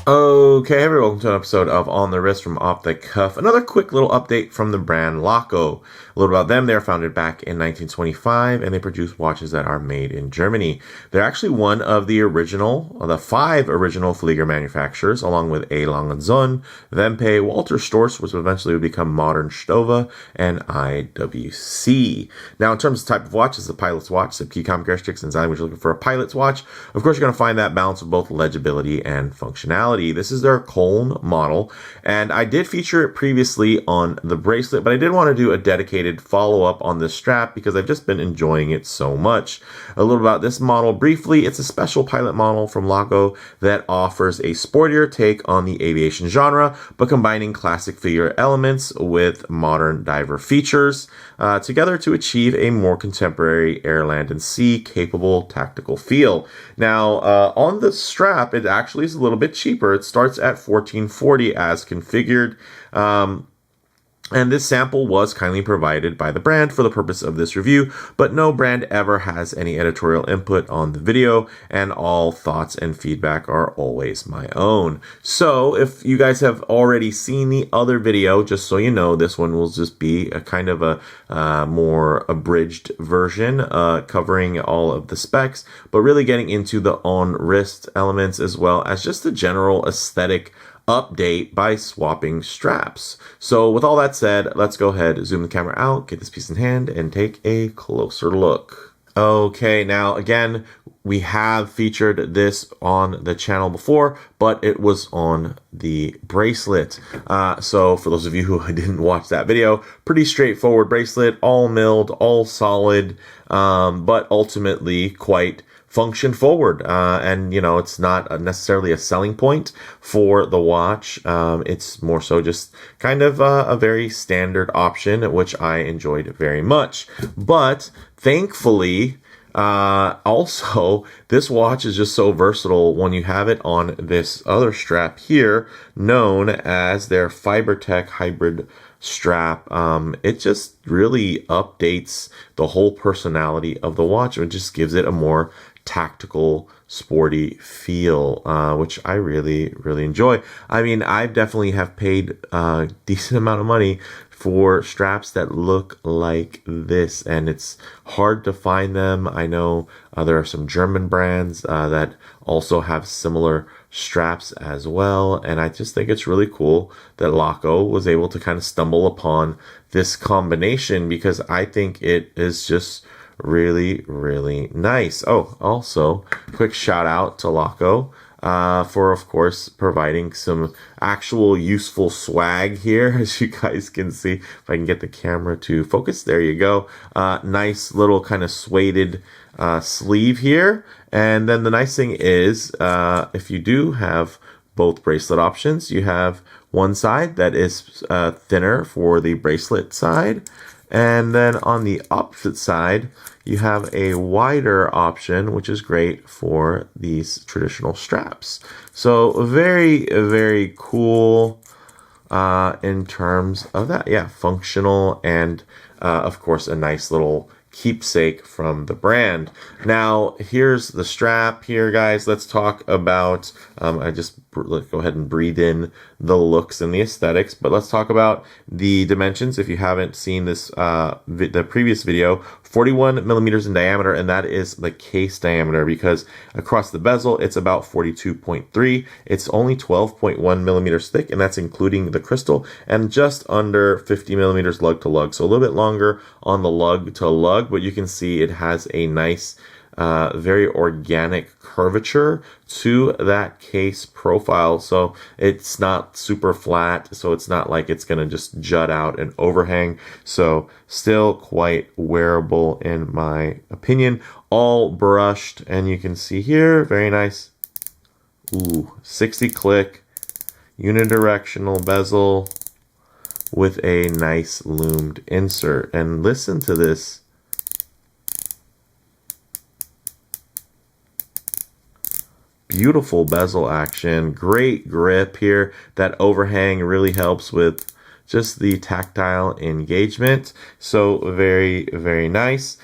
Okay, everyone, welcome to an episode of On the Wrist from Off the Cuff. Another quick little update from the brand Laco. A little about them. They were founded back in 1925, and they produce watches that are made in Germany. They're actually one of the five original Flieger manufacturers, along with A. Lange & Söhne, Wempe, Walter Storz, which eventually would become Modern Stova, and IWC. Now, in terms of type of watch, it's a pilot's watch. So key common characteristics and design, which you're looking for a pilot's watch. Of course, you're going to find that balance of both legibility and functionality. This is their Köln model, and I did feature it previously on the bracelet, but I did want to do a dedicated follow-up on this strap because I've just been enjoying it so much. A little about this model briefly. It's a special pilot model from Laco that offers a sportier take on the aviation genre, but combining classic figure elements with modern diver features together to achieve a more contemporary air, land, and sea capable tactical feel. Now, on the strap, it actually is a little bit cheaper. It starts at $14.40 as configured. And this sample was kindly provided by the brand for the purpose of this review, but no brand ever has any editorial input on the video, and all thoughts and feedback are always my own. So if you guys have already seen the other video, just so you know, this one will just be a kind of a more abridged version, covering all of the specs, but really getting into the on-wrist elements as well as just the general aesthetic update by swapping straps. So with all that said, let's go ahead, zoom the camera out, get this piece in hand, and take a closer look. Okay, now again, we have featured this on the channel before, but it was on the bracelet. So for those of you who didn't watch that video, pretty straightforward bracelet, all milled, all solid, but ultimately quite function forward, and you know, it's not necessarily a selling point for the watch. It's more so just kind of a very standard option, which I enjoyed very much. But thankfully, also, this watch is just so versatile when you have it on this other strap here, known as their FiberTech hybrid strap. It just really updates the whole personality of the watch. It just gives it a more tactical, sporty feel, which I really, really enjoy. I mean, I definitely have paid a decent amount of money for straps that look like this, and it's hard to find them. I know there are some German brands that also have similar straps as well, and I just think it's really cool that Laco was able to kind of stumble upon this combination, because I think it is just really, really nice. Oh, also, quick shout out to Laco for, of course, providing some actual useful swag here, as you guys can see. If I can get the camera to focus, there you go. Nice little kind of suede sleeve here. And then the nice thing is, if you do have both bracelet options, you have one side that is thinner for the bracelet side, and then on the opposite side, you have a wider option, which is great for these traditional straps. So very, very cool in terms of that. Yeah, functional, and of course, a nice little keepsake from the brand. Now, here's the strap here, guys. Let's talk about, let's go ahead and breathe in the looks and the aesthetics, but let's talk about the dimensions. If you haven't seen this, the previous video, 41 millimeters in diameter, and that is the case diameter, because across the bezel, it's about 42.3. It's only 12.1 millimeters thick, and that's including the crystal, and just under 50 millimeters lug to lug. So a little bit longer on the lug to lug, but you can see it has a nice, very organic curvature to that case profile. So it's not super flat, so it's not like it's going to just jut out and overhang. So still quite wearable in my opinion. All brushed, and you can see here, very nice. Ooh, 60 click, unidirectional bezel with a nice loomed insert. And listen to this. Beautiful bezel action, great grip here. That overhang really helps with just the tactile engagement. So very, very nice.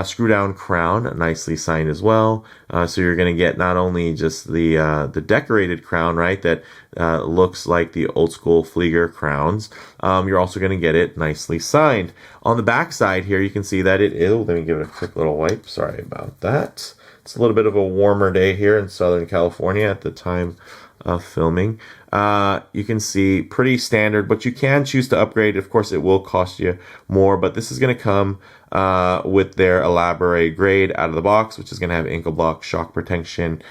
Screw down crown, nicely signed as well. So you're going to get not only just the decorated crown, right, that looks like the old school Flieger crowns. You're also going to get it nicely signed. On the back side here, you can see that it is. Let me give it a quick little wipe. Sorry about that. It's a little bit of a warmer day here in Southern California at the time of filming. You can see pretty standard, but you can choose to upgrade. Of course, it will cost you more, but this is going to come with their Elaboré grade out of the box, which is going to have ankle block, shock protection,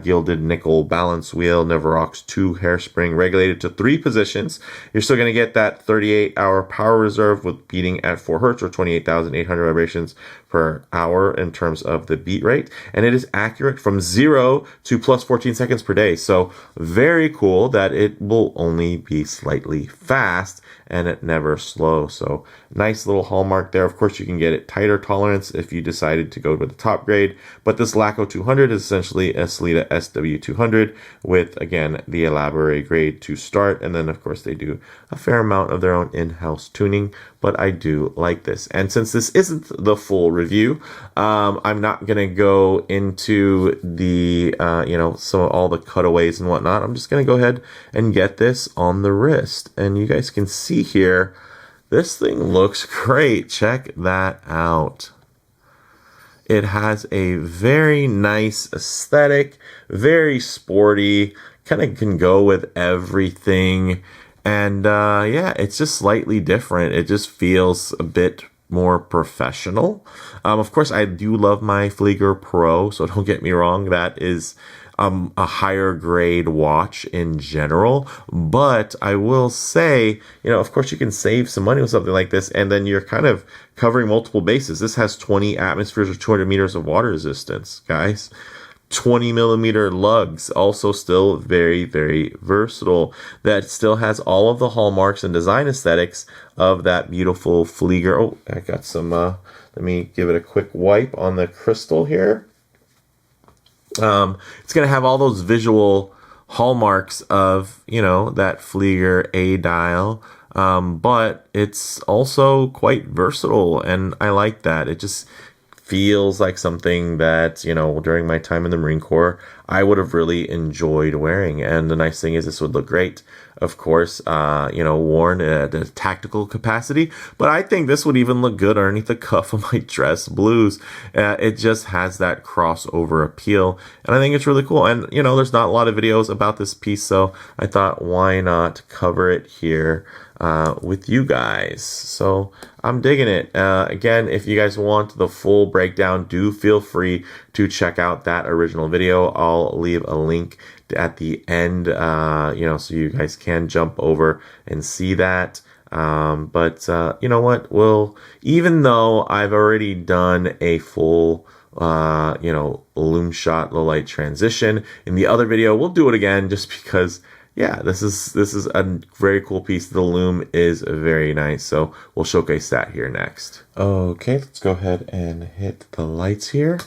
gilded nickel balance wheel, Neverox 2 hairspring, regulated to 3 positions. You're still going to get that 38-hour power reserve with beating at 4 hertz or 28,800 vibrations per hour in terms of the beat rate. And it is accurate from 0 to plus 14 seconds per day. So very cool that it will only be slightly fast and it never slow. So nice little hallmark there. Of course, you can get it tighter tolerance if you decided to go with the top grade. But this Laco 200 is essentially a Sellita SW200 with, again, the Elaboré grade to start. And then, of course, they do a fair amount of their own in-house tuning. But I do like this. And since this isn't the full review, I'm not going to go into the, some of all the cutaways and whatnot. I'm just going to go ahead and get this on the wrist. And you guys can see here, this thing looks great. Check that out. It has a very nice aesthetic, very sporty, kind of can go with everything. And yeah, it's just slightly different. It just feels a bit more professional. Of course, I do love my Flieger Pro, so don't get me wrong. That is a higher grade watch in general. But I will say, of course, you can save some money with something like this, and then you're kind of covering multiple bases. This has 20 atmospheres or 200 meters of water resistance, guys. 20 millimeter lugs, also still very, very versatile. That still has all of the hallmarks and design aesthetics of that beautiful Flieger. Oh, I got some, let me give it a quick wipe on the crystal here. It's going to have all those visual hallmarks of, that Flieger A dial. But it's also quite versatile, and I like that. It just feels like something that, during my time in the Marine Corps, I would have really enjoyed wearing. And the nice thing is this would look great, of course, worn at a tactical capacity. But I think this would even look good underneath the cuff of my dress blues. It just has that crossover appeal. And I think it's really cool. And, there's not a lot of videos about this piece, so I thought, why not cover it here with you guys? So I'm digging it. Again, if you guys want the full breakdown, do feel free to check out that original video. I'll leave a link at the end, so you guys can jump over and see that. But you know what? Even though I've already done a full Lume shot low light transition in the other video, we'll do it again just because, yeah, this is a very cool piece. The Lume is very nice, so we'll showcase that here next. Okay, let's go ahead and hit the lights here.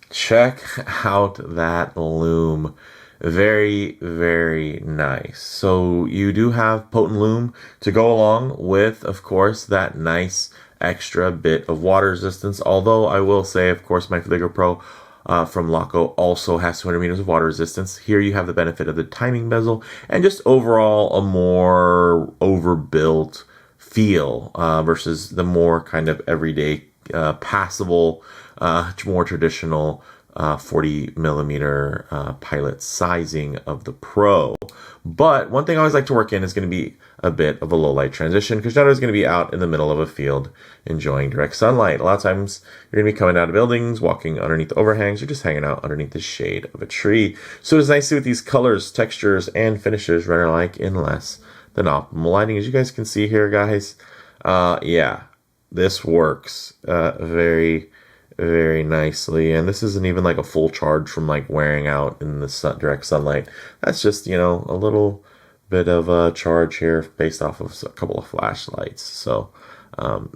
Check out that Lume. Very, very nice. So you do have potent Lume to go along with, of course, that nice extra bit of water resistance. Although I will say, of course, my Flieger Pro from Laco also has 200 meters of water resistance. Here you have the benefit of the timing bezel and just overall a more overbuilt feel versus the more kind of everyday passable, more traditional 40 millimeter pilot sizing of the Pro. But one thing I always like to work in is going to be a bit of a low light transition, because you're always going to be out in the middle of a field enjoying direct sunlight. A lot of times you're going to be coming out of buildings, walking underneath the overhangs, or just hanging out underneath the shade of a tree. So it's nice to see what these colors, textures, and finishes render like in less than optimal lighting. As you guys can see here, guys, yeah, this works very, very nicely. And this isn't even like a full charge from like wearing out in the direct sunlight. That's just, a little bit of a charge here based off of a couple of flashlights. So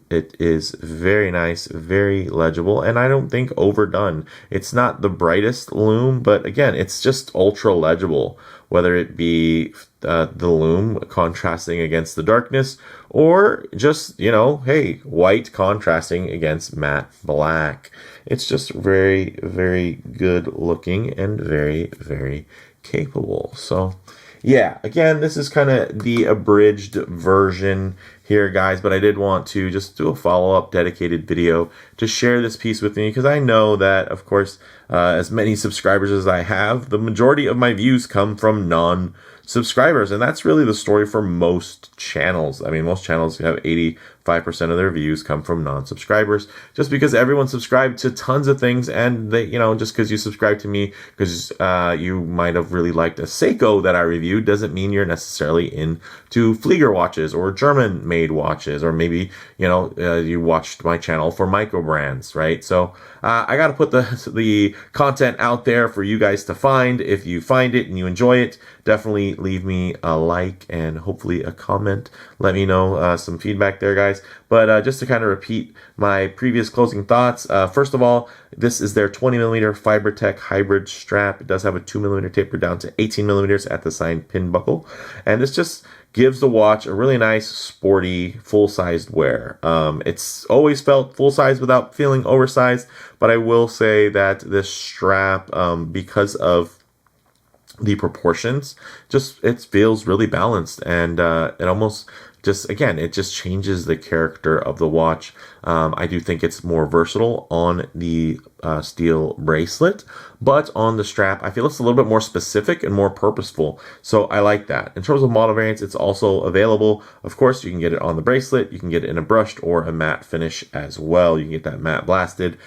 It is very nice, very legible, and I don't think overdone. It's not the brightest lume, but again, it's just ultra legible, whether it be the lume contrasting against the darkness, or just, you know, hey, white contrasting against matte black. It's just very, very good looking and very, very capable. So yeah, again, this is kind of the abridged version here, guys, but I did want to just do a follow-up dedicated video to share this piece with me, because I know that, of course, as many subscribers as I have, the majority of my views come from non-subscribers, and that's really the story for most channels. I mean, most channels have 85% of their views come from non-subscribers, just because everyone subscribed to tons of things, and they, you know, just because you subscribe to me because you might have really liked a Seiko that I reviewed doesn't mean you're necessarily into Flieger watches or German-made watches, or maybe, you know, you watched my channel for micro brands, right? So I got to put the content out there for you guys to find. If you find it and you enjoy it, definitely leave me a like and hopefully a comment. Let me know some feedback there, guys. But just to kind of repeat my previous closing thoughts, first of all, this is their 20mm FiberTech hybrid strap. It does have a 2mm taper down to 18mm at the side pin buckle, and this just gives the watch a really nice, sporty, full-sized wear. It's always felt full-size without feeling oversized, but I will say that this strap, because of the proportions, just it feels really balanced, and it almost just, again, it just changes the character of the watch. I do think it's more versatile on the steel bracelet, but on the strap, I feel it's a little bit more specific and more purposeful. So I like that. In terms of model variants, it's also available. Of course, you can get it on the bracelet. You can get it in a brushed or a matte finish as well. You can get that matte blasted,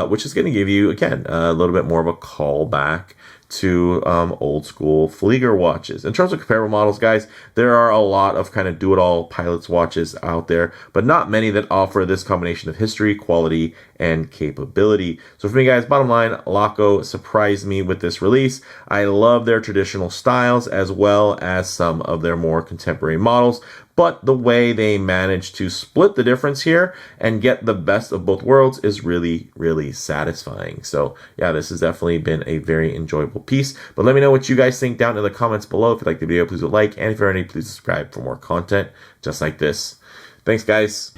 which is going to give you, again, a little bit more of a callback to old school Flieger watches. In terms of comparable models, guys, there are a lot of kind of do-it-all pilots watches out there, but not many that offer this combination of history, quality, and capability. So for me, guys, bottom line, Laco surprised me with this release. I love their traditional styles as well as some of their more contemporary models, but the way they managed to split the difference here and get the best of both worlds is really, really satisfying. So yeah, this has definitely been a very enjoyable piece. But let me know what you guys think down in the comments below. If you like the video, please do like, and if you're already, please subscribe for more content just like this. Thanks, guys.